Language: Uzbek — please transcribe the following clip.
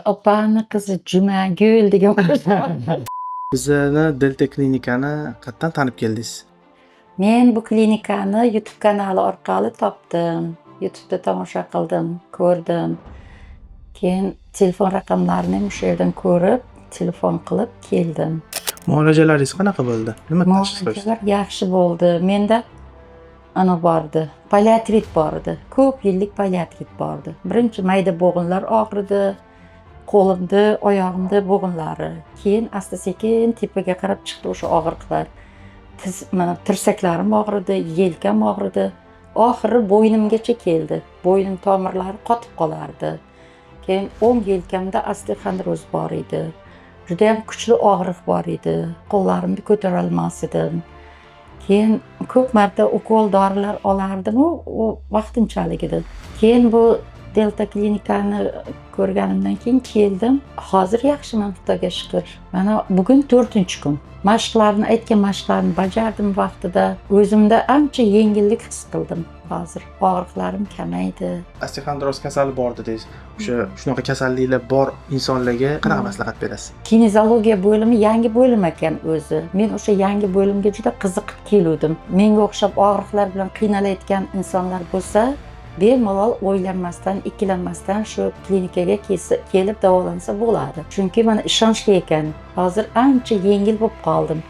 Opani qizi Jumagul degan Bizani Delta klinikani qayerdan tanib keldingiz? Men bu klinikani YouTube kanali orqali topdim. YouTube'da tomosha qildim, ko'rdim. Keyin telefon raqamlarini o'sha yerdan ko'rib, telefon qilib keldim. Muolajalaringiz qanaqa bo'ldi? Nima tashxis qo'yishdi? Muolajalar yaxshi bo'ldi. Menda ana bordi, poliartrit bordi. Ko'p yillik poliartrit bordi. Birinchi mayda bo'g'inlar og'ridi, qo'limda, oyog'imda bo'g'inlari. Keyin asta-sekin tepaga qarab chiqdi o'sha og'riqlar. Mana tirsaklarim og'ridi, yelkam og'ridi. Oxiri bo'ynimgacha keldi. Bo'ynim tomirlari qotib qolardi. Keyin o'ng yelkamda osteoxondroz bor edi. Juda ham kuchli og'riq bor edi. Qo'llarimni ko'tara olmas edim. Keyin ko'p marta ukol dorilar olardim, u vaqtinchalik edi. Keyin bu Delta klinikani ko'rganimdan keyin keldim. Hozir yaxshiman, Xudoga shukr. Mana bugun 4-kun. Mashqlarni, aytgan mashqlarni bajardim vaqtida. O'zimda ancha yengillik his qildim. Hozir og'riqlarim kamaydi. Osteoxondroz kasali bor dedingiz. Shunaqa kasalliklar bor insonlarga qanaqa maslahat berasiz? Kinezologiya bo'limi yangi bo'lim ekan o'zi. Men o'sha yangi bo'limga juda qiziqib keldim. Menga o'xshab og'riqlar bilan qiynalayotgan insonlar bo'lsa, bemalol o'ylanmasdan, ikkilanmasdan shu klinikaga kelib davolansa bo'ladi. Chunki mana ishonchli ekan. Hozir ancha yengil bo'lib qoldim.